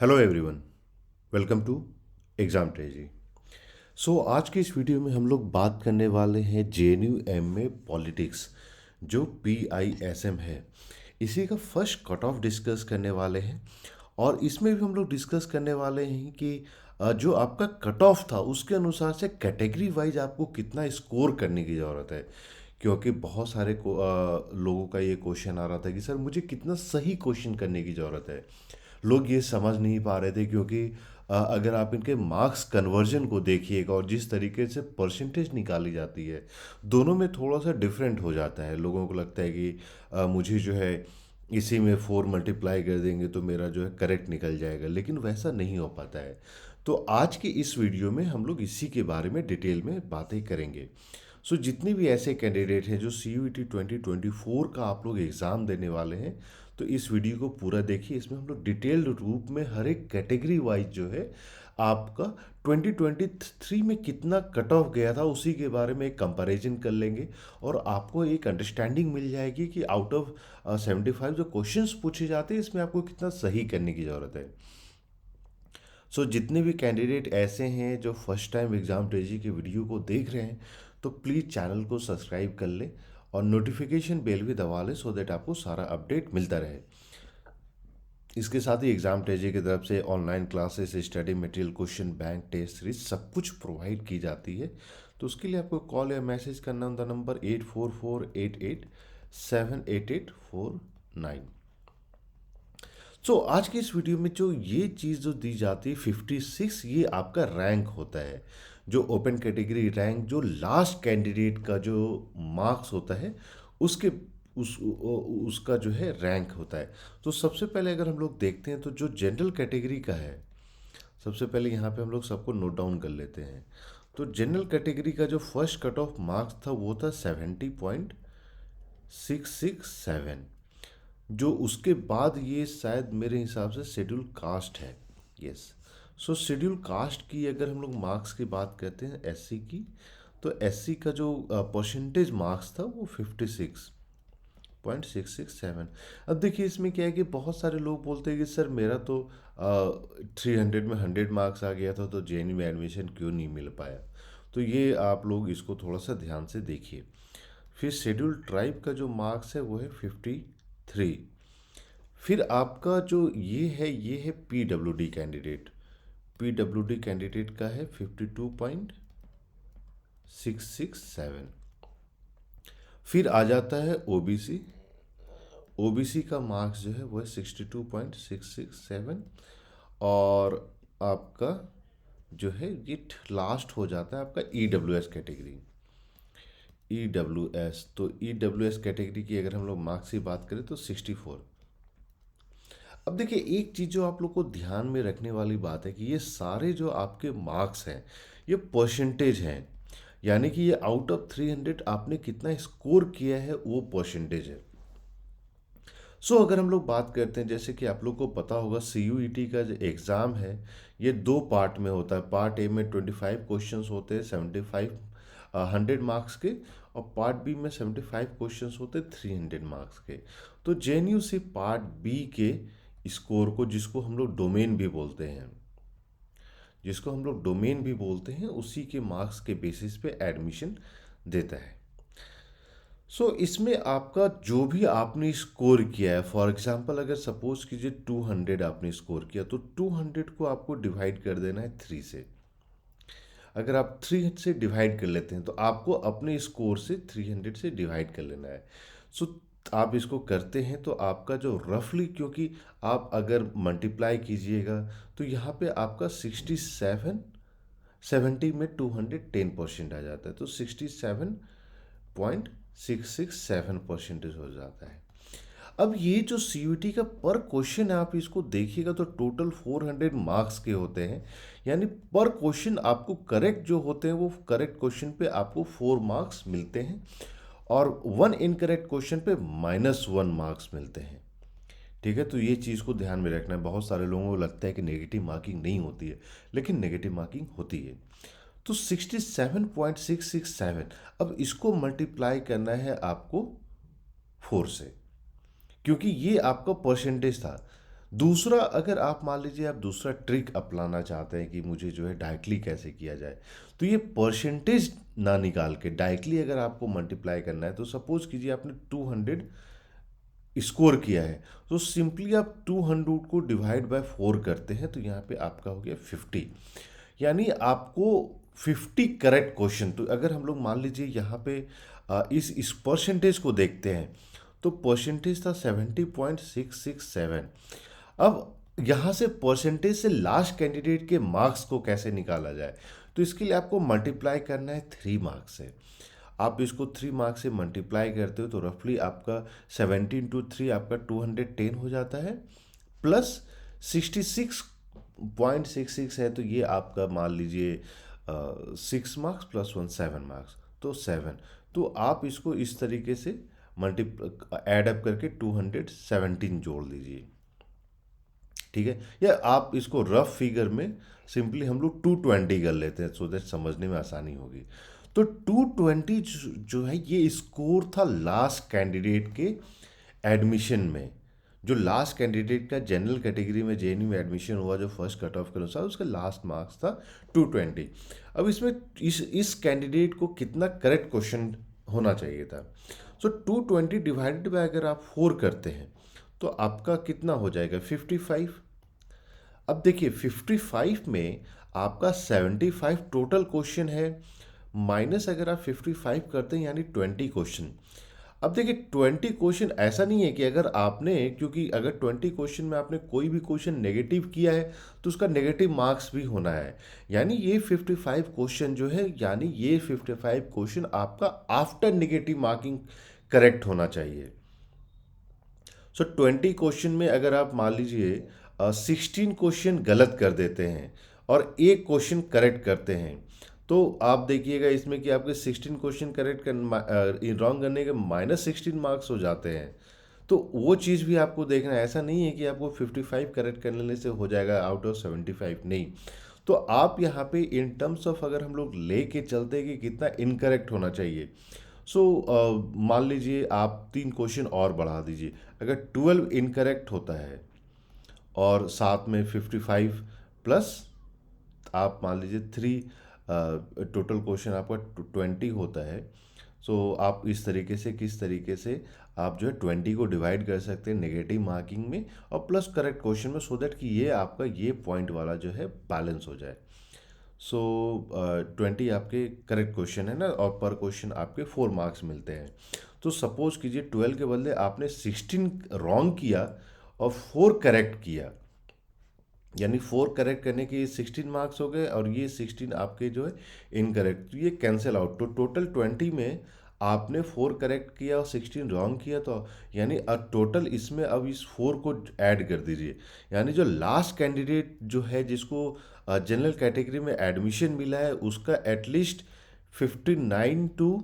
Hello everyone, welcome to exam Trezy. आज की इस वीडियो में हम लोग बात करने वाले हैं JNU पॉलिटिक्स, जो PISM है। इसी का फर्स्ट कट ऑफ डिस्कस करने वाले हैं। और इसमें भी हम लोग डिस्कस करने वाले हैं कि जो आपका कट ऑफ था उसके अनुसार से कैटेगरी वाइज आपको कितना स्कोर करने की ज़रूरत है। क्योंकि बहुत सारे लोगों का ये क्वेश्चन आ रहा था कि सर मुझे कितना सही क्वेश्चन करने की ज़रूरत है। लोग ये समझ नहीं पा रहे थे क्योंकि अगर आप इनके मार्क्स कन्वर्जन को देखिएगा और जिस तरीके से परसेंटेज निकाली जाती है, दोनों में थोड़ा सा डिफरेंट हो जाता है। लोगों को लगता है कि मुझे जो है इसी में 4 मल्टीप्लाई कर देंगे तो मेरा जो है करेक्ट निकल जाएगा, लेकिन वैसा नहीं हो पाता है। तो आज की इस वीडियो में हम लोग इसी के बारे में डिटेल में बातें करेंगे। जितने भी ऐसे कैंडिडेट हैं जो CUET 2024 का आप लोग एग्ज़ाम देने वाले हैं, तो इस वीडियो को पूरा देखिए। इसमें हम लोग डिटेल्ड रूप में हर एक कैटेगरी वाइज जो है आपका 2023 में कितना कट ऑफ गया था उसी के बारे में एक कंपैरिजन कर लेंगे। और आपको एक अंडरस्टैंडिंग मिल जाएगी कि आउट ऑफ 75 जो क्वेश्चंस पूछे जाते हैं इसमें आपको कितना सही करने की ज़रूरत है। जितने भी कैंडिडेट ऐसे हैं जो फर्स्ट टाइम एग्ज़ाम ट्रेजी के वीडियो को देख रहे हैं, तो प्लीज़ चैनल को सब्सक्राइब कर लें और नोटिफिकेशन बेल भी दबा लें, सो दैट आपको सारा अपडेट मिलता रहे। इसके साथ ही एग्ज़ाम ट्रेजी की तरफ से online classes, study material, question bank, test series सब कुछ प्रोवाइड की जाती है। तो उसके लिए आपको कॉल या मैसेज करना होता नंबर 8448878849। आज की इस वीडियो में जो ये चीज़ जो दी जाती है 56, ये आपका रैंक होता है। जो ओपन कैटेगरी रैंक, जो लास्ट कैंडिडेट का जो मार्क्स होता है उसके उसका जो है रैंक होता है। तो सबसे पहले अगर हम लोग देखते हैं तो जो जनरल कैटेगरी का है, सबसे पहले यहाँ पे हम लोग सबको नोट डाउन कर लेते हैं। तो जनरल कैटेगरी का जो फर्स्ट कट ऑफ मार्क्स था वो था 70.667। जो उसके बाद ये शायद मेरे हिसाब से शेड्यूल कास्ट है। यस। शेड्यूल कास्ट की अगर हम लोग मार्क्स की बात करते हैं SC की, तो SC का जो परसेंटेज मार्क्स था वो 56.667। अब देखिए इसमें क्या है कि बहुत सारे लोग बोलते हैं कि सर मेरा तो 300 में 100 मार्क्स आ गया था, तो JNU में एडमिशन क्यों नहीं मिल पाया। तो ये आप लोग इसको थोड़ा सा ध्यान से देखिए। फिर शेड्यूल ट्राइब का जो मार्क्स है वो है 53। फिर आपका जो ये है PWD कैंडिडेट। PWD कैंडिडेट का है 52.667। फिर आ जाता है OBC। OBC का मार्क्स जो है वो है 62.667। और आपका जो है ये लास्ट हो जाता है आपका EWS कैटेगरी। EWS कैटेगरी की अगर हम लोग मार्क्स की बात करें तो 64। अब देखिए एक चीज़ जो आप लोग को ध्यान में रखने वाली बात है कि ये सारे जो आपके मार्क्स हैं ये परसेंटेज हैं। यानी कि ये आउट ऑफ 300 आपने कितना स्कोर किया है वो परसेंटेज है। अगर हम लोग बात करते हैं, जैसे कि आप लोग को पता होगा CUET का जो एग्ज़ाम है ये 2 पार्ट में होता है। पार्ट ए में 25 क्वेश्चंस होते हैं 75 100 मार्क्स के, और पार्ट बी में 75 क्वेश्चंस होते हैं 300 मार्क्स के। तो JNU से पार्ट बी के स्कोर को, जिसको हम लोग डोमेन भी बोलते हैं, उसी के मार्क्स के बेसिस पे एडमिशन देता है। इसमें आपका जो भी आपने स्कोर किया है, फॉर एग्जांपल अगर सपोज कीजिए 200 आपने स्कोर किया, तो 200 को आपको डिवाइड कर देना है 3 से। अगर आप 3 से डिवाइड कर लेते हैं तो आपको अपने स्कोर से 300 से डिवाइड कर लेना है। आप इसको करते हैं तो आपका जो रफली, क्योंकि आप अगर मल्टीप्लाई कीजिएगा तो यहाँ पे आपका 70 में 210% आ जाता है, तो 67.667% हो जाता है। अब ये जो CUET का पर क्वेश्चन है, आप इसको देखिएगा तो टोटल 400 मार्क्स के होते हैं। यानी पर क्वेश्चन आपको करेक्ट जो होते हैं वो करेक्ट क्वेश्चन पे आपको 4 मार्क्स मिलते हैं, और 1 इनकरेक्ट क्वेश्चन पे -1 मार्क्स मिलते हैं। ठीक है, तो ये चीज़ को ध्यान में रखना है। बहुत सारे लोगों को लगता है कि नेगेटिव मार्किंग नहीं होती है, लेकिन नेगेटिव मार्किंग होती है। तो 67.667, अब इसको मल्टीप्लाई करना है आपको 4 से, क्योंकि ये आपका परसेंटेज था। दूसरा, अगर आप मान लीजिए आप दूसरा ट्रिक अपनाना चाहते हैं कि मुझे जो है डायरेक्टली कैसे किया जाए, तो ये परसेंटेज ना निकाल के डायरेक्टली अगर आपको मल्टीप्लाई करना है, तो सपोज कीजिए आपने 200 स्कोर किया है, तो सिंपली आप 200 को डिवाइड बाय 4 करते हैं, तो यहाँ पे आपका हो गया 50। यानी आपको 50 करेक्ट क्वेश्चन, तो अगर हम लोग मान लीजिए यहाँ पे इस परसेंटेज को देखते हैं, तो परसेंटेज था 70.667। अब यहाँ से परसेंटेज से लास्ट कैंडिडेट के मार्क्स को कैसे निकाला जाए, तो इसके लिए आपको मल्टीप्लाई करना है 3 मार्क्स से। आप इसको 3 मार्क्स से मल्टीप्लाई करते हो तो रफली आपका 17 × 3 आपका 210 हो जाता है, प्लस 66.66 है, तो ये आपका मान लीजिए 6 मार्क्स प्लस 1 7 मार्क्स, तो 7। तो आप इसको इस तरीके से ऐड अप करके 217 जोड़ दीजिए, ठीक है। या आप इसको रफ फिगर में सिंपली हम लोग 220 कर लेते हैं, सो दैट समझने में आसानी होगी। तो 220 जो है ये स्कोर था लास्ट कैंडिडेट के एडमिशन में, जो लास्ट कैंडिडेट का जनरल कैटेगरी में जेएनयू में एडमिशन हुआ, जो फर्स्ट कट ऑफ के अनुसार उसका लास्ट मार्क्स था 220। अब इसमें इस कैंडिडेट को कितना करेक्ट क्वेश्चन होना चाहिए था। सो 220 डिवाइडेड बाय अगर आप 4 करते हैं, तो आपका कितना हो जाएगा 55। अब देखिए 55 में आपका 75 टोटल क्वेश्चन है, माइनस अगर आप 55 करते हैं यानी 20 क्वेश्चन। अब देखिए 20 क्वेश्चन ऐसा नहीं है कि अगर आपने, क्योंकि अगर 20 क्वेश्चन में आपने कोई भी क्वेश्चन नेगेटिव किया है तो उसका नेगेटिव मार्क्स भी होना है। यानी ये 55 क्वेश्चन जो है, यानी ये 55 क्वेश्चन आपका आफ्टर नेगेटिव मार्किंग करेक्ट होना चाहिए। सो 20 क्वेश्चन में अगर आप मान लीजिए 16 क्वेश्चन गलत कर देते हैं और एक क्वेश्चन करेक्ट करते हैं, तो आप देखिएगा इसमें कि आपके 16 क्वेश्चन करेक्ट रॉन्ग करने के -16 मार्क्स हो जाते हैं। तो वो चीज़ भी आपको देखना है, ऐसा नहीं है कि आपको 55 करेक्ट करने से हो जाएगा आउट ऑफ 75, नहीं। तो आप यहाँ पे इन टर्म्स ऑफ अगर हम लोग ले के चलते हैं कि कितना इनकरेक्ट होना चाहिए, सो मान लीजिए आप 3 क्वेश्चन और बढ़ा दीजिए, अगर 12 इनकरेक्ट होता है और साथ में 55 प्लस आप मान लीजिए 3, टोटल क्वेश्चन आपका 20 होता है। सो आप इस तरीके से, किस तरीके से आप जो है 20 को डिवाइड कर सकते हैं नेगेटिव मार्किंग में और प्लस करेक्ट क्वेश्चन में, सो दैट कि ये आपका ये पॉइंट वाला जो है बैलेंस हो जाए। सो 20 आपके करेक्ट क्वेश्चन है ना, और पर क्वेश्चन आपके 4 मार्क्स मिलते हैं। तो सपोज कीजिए 12 के बदले आपने 16 रॉन्ग किया और 4 करेक्ट किया, यानी 4 करेक्ट करने के ये 16 मार्क्स हो गए और ये 16 आपके जो है इनकरेक्ट, तो ये कैंसिल आउट। तो टोटल 20 में आपने 4 करेक्ट किया और 16 रॉन्ग किया, तो यानी टोटल इसमें अब इस 4 को ऐड कर दीजिए। यानी जो लास्ट कैंडिडेट जो है जिसको जनरल कैटेगरी में एडमिशन मिला है, उसका एटलीस्ट 59 to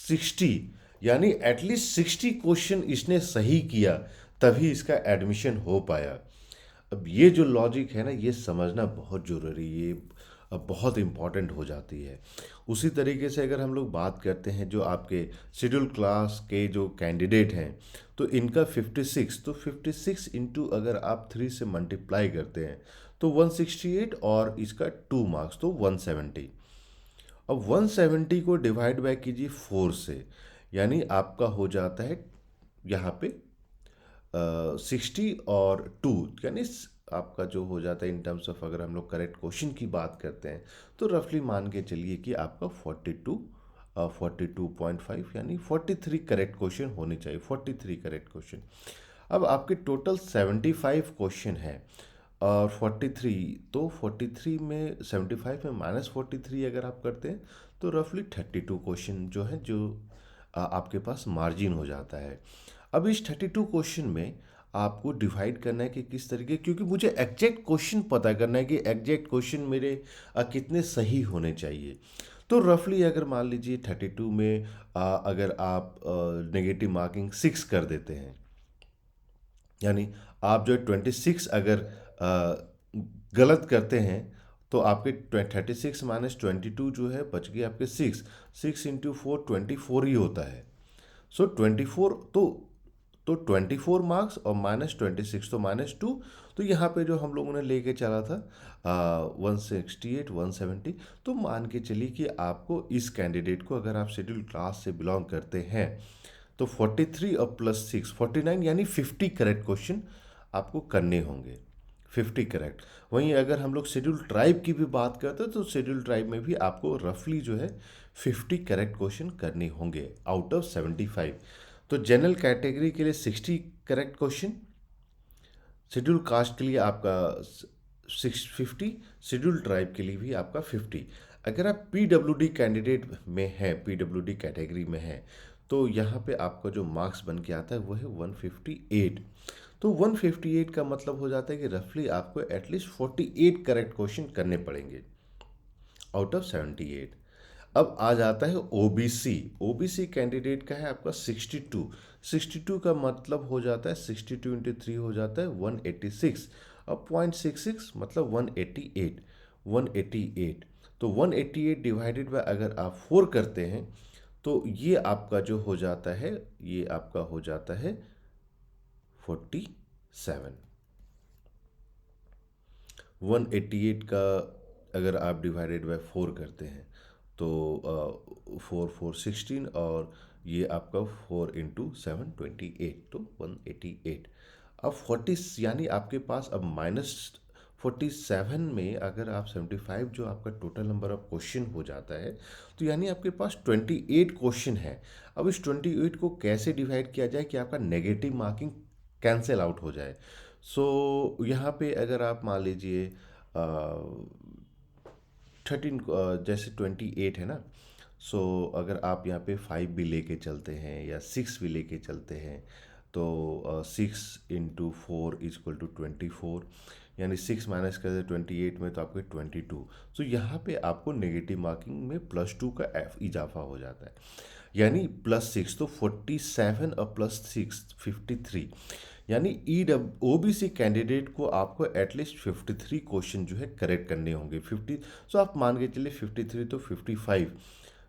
60, यानी एटलीस्ट 60 क्वेश्चन इसने सही किया, तभी इसका एडमिशन हो पाया। अब ये जो लॉजिक है ना, ये समझना बहुत ज़रूरी, ये बहुत इम्पॉर्टेंट हो जाती है। उसी तरीके से अगर हम लोग बात करते हैं जो आपके शेड्यूल क्लास के जो कैंडिडेट हैं, तो इनका 56, तो 56 इंटू अगर आप 3 से मल्टीप्लाई करते हैं तो 168, और इसका 2 मार्क्स तो 170। अब 170 को डिवाइड बाय कीजिए 4 से, यानी आपका हो जाता है यहाँ पे 60 और 2, यानी आपका जो हो जाता है इन टर्म्स ऑफ, अगर हम लोग करेक्ट क्वेश्चन की बात करते हैं तो रफली मान के चलिए कि आपका 42.5 यानी 43 करेक्ट क्वेश्चन होने चाहिए, 43 करेक्ट क्वेश्चन। अब आपके टोटल 75 क्वेश्चन है और 43, तो 43 में 75 में -43 अगर आप करते हैं तो रफली 32 क्वेश्चन जो है, जो आपके पास मार्जिन हो जाता है। अब इस 32 क्वेश्चन में आपको डिवाइड करना है कि किस तरीके, क्योंकि मुझे एग्जैक्ट क्वेश्चन पता करना है कि एग्जैक्ट क्वेश्चन मेरे कितने सही होने चाहिए। तो रफली अगर मान लीजिए 32 में अगर आप नेगेटिव मार्किंग 6 कर देते हैं, यानी आप जो है 26 अगर गलत करते हैं, तो आपके 36 - 22 जो है बच गए आपके 6 इंटू 4 24 ही होता है। सो 24, तो 24 मार्क्स और -26 तो -2, तो यहाँ पे जो हम लोगों ने लेके चला था 168 170, तो मान के चलिए कि आपको इस कैंडिडेट को, अगर आप शेड्यूल क्लास से बिलोंग करते हैं, तो 43 और प्लस 6 49, यानी 50 करेक्ट क्वेश्चन आपको करने होंगे, 50 करेक्ट। वहीं अगर हम लोग शेड्यूल ट्राइब की भी बात करते हैं, तो शेड्यूल ट्राइब में भी आपको रफली जो है 50 करेक्ट क्वेश्चन करने होंगे आउट ऑफ 75। तो जनरल कैटेगरी के लिए 60 करेक्ट क्वेश्चन, शेड्यूल कास्ट के लिए आपका 650, शेड्यूल ट्राइब के लिए भी आपका 50। अगर आप पीडब्ल्यूडी कैंडिडेट में हैं, पीडब्ल्यूडी कैटेगरी में हैं, तो यहाँ पे आपका जो मार्क्स बन के आता है वो है 158। तो 158 का मतलब हो जाता है कि रफली आपको एटलीस्ट 48 करेक्ट क्वेश्चन करने पड़ेंगे आउट ऑफ 78। अब आ जाता है ओबीसी। ओबीसी कैंडिडेट का है आपका 62। 62 का मतलब हो जाता है 62 इंटू 3 हो जाता है 186। अब 0.66 मतलब 188, 188। तो 188 डिवाइडेड बाय अगर आप 4 करते हैं, तो ये आपका जो हो जाता है, ये आपका हो जाता है 47। 188 का अगर आप डिवाइडेड बाय 4 करते हैं, तो 4 4 16, और ये आपका 4 इंटू 7 28, तो 188। अब 40, यानी आपके पास अब -47 में अगर आप 75 जो आपका टोटल नंबर ऑफ क्वेश्चन हो जाता है, तो यानी आपके पास 28 क्वेश्चन है। अब इस 28 को कैसे डिवाइड किया जाए कि आपका नेगेटिव मार्किंग कैंसिल आउट हो जाए। सो यहाँ पे अगर आप मान लीजिए 13, जैसे 28 है ना, सो अगर आप यहाँ पे 5 भी लेके चलते हैं या 6 भी लेके चलते हैं, तो 6 इंटू 4 इजक्वल टू 24, यानी 6 माइनस कर दे 28 में, तो आपको 22। सो यहाँ पे आपको नेगेटिव मार्किंग में +2 का इजाफा हो जाता है, यानी +6, तो 47 और प्लस 6 53, यानी ओबीसी कैंडिडेट को आपको एटलीस्ट 53 क्वेश्चन जो है करेक्ट करने होंगे 50। सो आप मान के चलिए 53 तो 55,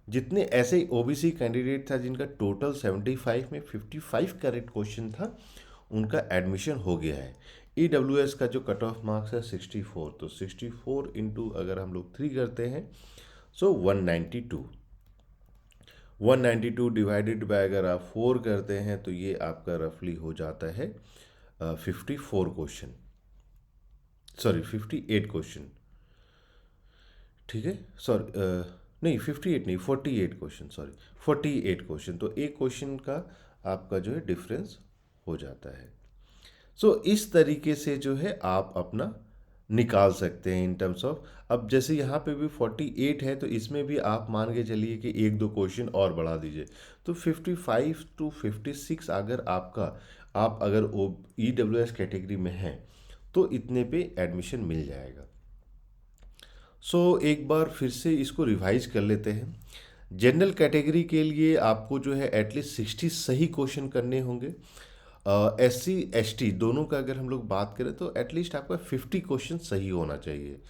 जितने ऐसे ओबीसी कैंडिडेट था जिनका टोटल 75 में 55 करेक्ट क्वेश्चन था, उनका एडमिशन हो गया है। ईडब्ल्यूएस का जो कट ऑफ मार्क्स है 64, तो 64 इंटू अगर हम लोग 3 करते हैं, सो 192। 192 डिवाइडेड बाय अगर आप 4 करते हैं, तो ये आपका रफली हो जाता है 54 क्वेश्चन, सॉरी 58 क्वेश्चन, ठीक है, सॉरी नहीं 58 नहीं 48 क्वेश्चन, सॉरी 48 क्वेश्चन। तो एक क्वेश्चन का आपका जो है डिफरेंस हो जाता है। सो इस तरीके से जो है आप अपना निकाल सकते हैं इन टर्म्स ऑफ। अब जैसे यहाँ पे भी 48 है, तो इसमें भी आप मान के चलिए कि एक दो क्वेश्चन और बढ़ा दीजिए, तो 55 टू 56 अगर आपका, आप अगर ओ ईडब्ल्यूएस कैटेगरी में हैं, तो इतने पे एडमिशन मिल जाएगा। सो एक बार फिर से इसको रिवाइज कर लेते हैं। जनरल कैटेगरी के लिए आपको जो है एटलीस्ट 60 सही क्वेश्चन करने होंगे। SC ST दोनों का अगर हम लोग बात करें, तो एटलीस्ट आपका 50 क्वेश्चन सही होना चाहिए।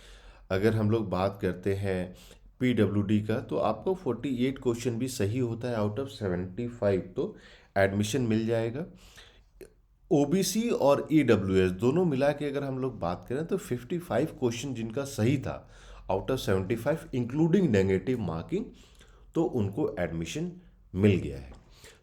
अगर हम लोग बात करते हैं PWD का, तो आपको 48 क्वेश्चन भी सही होता है आउट ऑफ 75, तो एडमिशन मिल जाएगा। ओबीसी और ईडब्ल्यूएस दोनों मिला के अगर हम लोग बात करें, तो 55 क्वेश्चन जिनका सही था out of 75 including negative marking, तो उनको एडमिशन मिल गया है।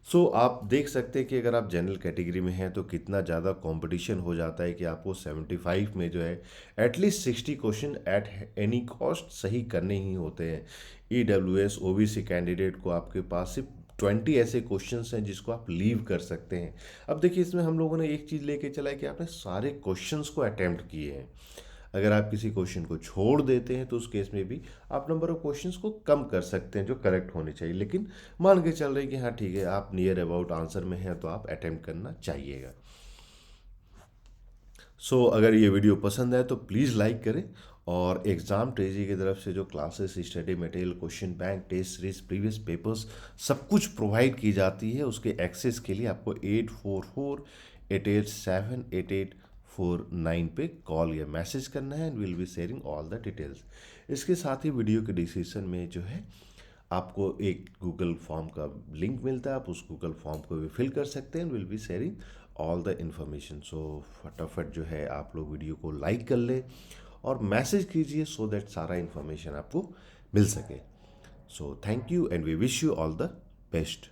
सो आप देख सकते हैं कि अगर आप जनरल कैटेगरी में हैं, तो कितना ज़्यादा कंपटीशन हो जाता है कि आपको 75 में जो है at least 60 question at any cost सही करने ही होते हैं। ईडब्ल्यूएस ओबीसी कैंडिडेट को आपके पास सिर्फ 20 ऐसे क्वेश्चंस हैं जिसको आप लीव कर सकते हैं। अब देखिए, इसमें हम लोगों ने एक चीज़ लेके चला है कि आपने सारे क्वेश्चंस को अटेम्प्ट किए हैं। अगर आप किसी क्वेश्चन को छोड़ देते हैं, तो उस केस में भी आप नंबर ऑफ क्वेश्चंस को कम कर सकते हैं जो करेक्ट होने चाहिए, लेकिन मान के चल रहे हैं कि हाँ ठीक है, आप नियर अबाउट आंसर में हैं, तो आप अटेम्प्ट करना चाहिएगा। सो अगर ये वीडियो पसंद आए तो प्लीज़ लाइक करें, और एग्ज़ाम ट्रेजी की तरफ से जो classes, study material, question bank, test series, previous papers सब कुछ प्रोवाइड की जाती है, उसके एक्सेस के लिए आपको 8448878849 पे कॉल या मैसेज करना है, and will be sharing all the details. इसके साथ ही वीडियो के डिस्क्रिप्शन में जो है आपको एक गूगल फॉर्म का लिंक मिलता है, आप उस गूगल फॉर्म को भी फिल कर सकते हैं, will be sharing all the information. So फटाफट जो है आप लोग वीडियो को लाइक कर ले और मैसेज कीजिए सो दैट सारा इन्फॉर्मेशन आपको मिल सके। So thank you and we wish you all the best.